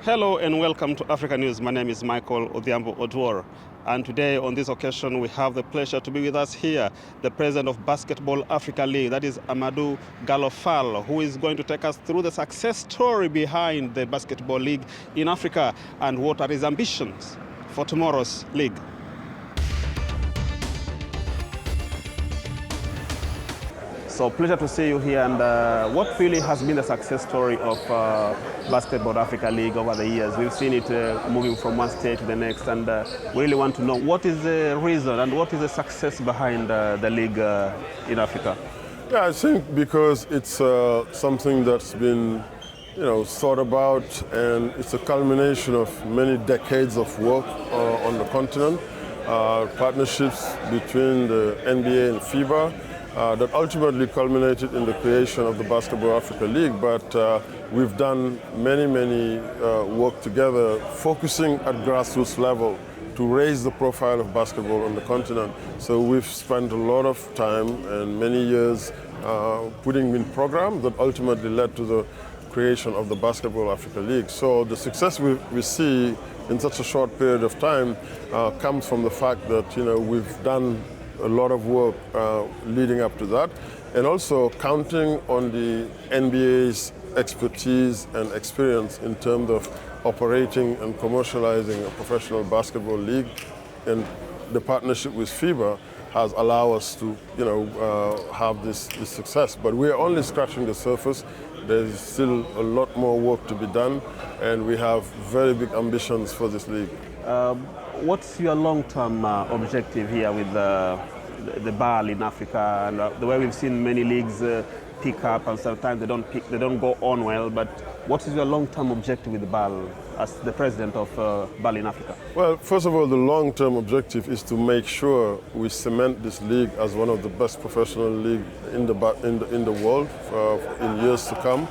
Hello and welcome to Africa News. My name is Michael Odhiambo Odwor. And today on this occasion we have the pleasure to be with us here, the president of Basketball Africa League, that is Amadou Gallo Fall, who is going to take us through the success story behind the Basketball League in Africa and what are his ambitions for tomorrow's league. So pleasure to see you here, and what really has been the success story of Basketball Africa League over the years? We've seen it moving from one state to the next, and we really want to know what is the reason and what is the success behind the league in Africa? Yeah, I think because it's something that's been thought about, and it's a culmination of many decades of work on the continent, partnerships between the NBA and FIBA, that ultimately culminated in the creation of the Basketball Africa League. But we've done many work together, focusing at grassroots level to raise the profile of basketball on the continent. So we've spent a lot of time and many years putting in programs that ultimately led to the creation of the Basketball Africa League. So the success we see in such a short period of time comes from the fact that we've done a lot of work leading up to that, and also counting on the NBA's expertise and experience in terms of operating and commercializing a professional basketball league, and the partnership with FIBA has allowed us to have this success. But we are only scratching the surface. There's still a lot more work to be done, and we have very big ambitions for this league. What's your long-term objective here with the BAL in Africa? And the way we've seen many leagues pick up, and sometimes they don't go on well. But what is your long-term objective with the BAL as the president of BAL in Africa? Well, first of all, the long-term objective is to make sure we cement this league as one of the best professional leagues in the world in years to come,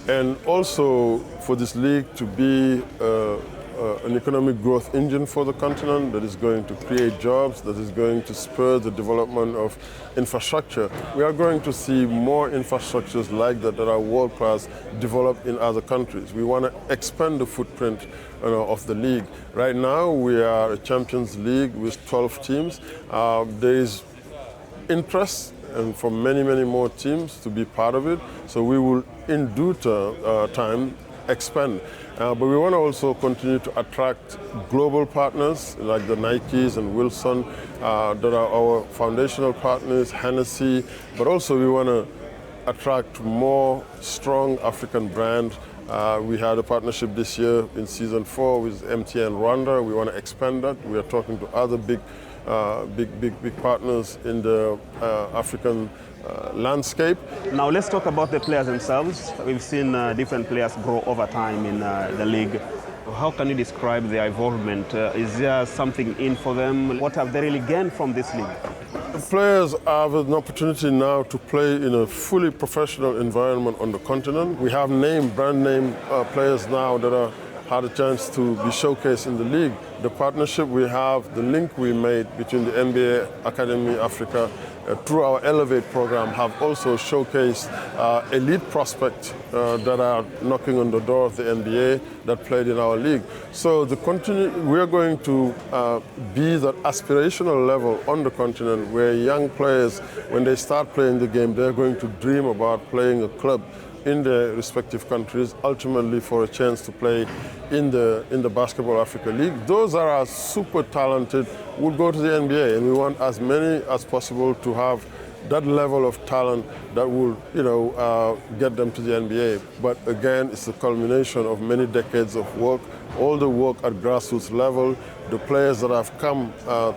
and also for this league to be an economic growth engine for the continent that is going to create jobs, that is going to spur the development of infrastructure. We are going to see more infrastructures like that are world-class developed in other countries. We want to expand the footprint of the league. Right now we are a Champions League with 12 teams. There is interest and for many more teams to be part of it. So we will in due time expand. But we want to also continue to attract global partners like the Nikes and Wilson that are our foundational partners, Hennessy, but also we want to attract more strong African brands. We had a partnership this year in season 4 with MTN Rwanda. We want to expand that. We are talking to other big partners in the African landscape. Now let's talk about the players themselves. We've seen different players grow over time in the league. How can you describe their involvement? Is there something in for them? What have they really gained from this league? The players have an opportunity now to play in a fully professional environment on the continent. We have brand name players now that had a chance to be showcased in the league. The partnership we have, the link we made between the NBA Academy Africa through our Elevate program have also showcased elite prospects that are knocking on the door of the NBA that played in our league. So we are going to be that aspirational level on the continent where young players, when they start playing the game, they're going to dream about playing a club in their respective countries, ultimately for a chance to play in the Basketball Africa League. Those that are super talented will go to the NBA, and we want as many as possible to have that level of talent that will get them to the NBA. But again, it's a culmination of many decades of work, all the work at grassroots level, the players that have come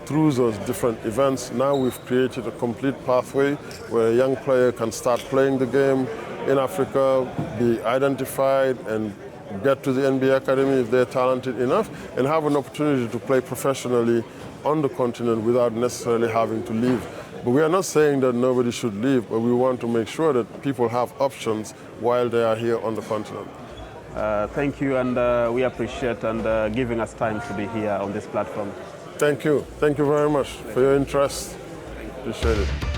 through those different events. Now we've created a complete pathway where a young player can start playing the game in Africa, be identified, and get to the NBA Academy if they're talented enough, and have an opportunity to play professionally on the continent without necessarily having to leave. But we are not saying that nobody should leave, but we want to make sure that people have options while they are here on the continent. Thank you, and we appreciate and giving us time to be here on this platform. Thank you. Thank you very much for your interest. Appreciate it.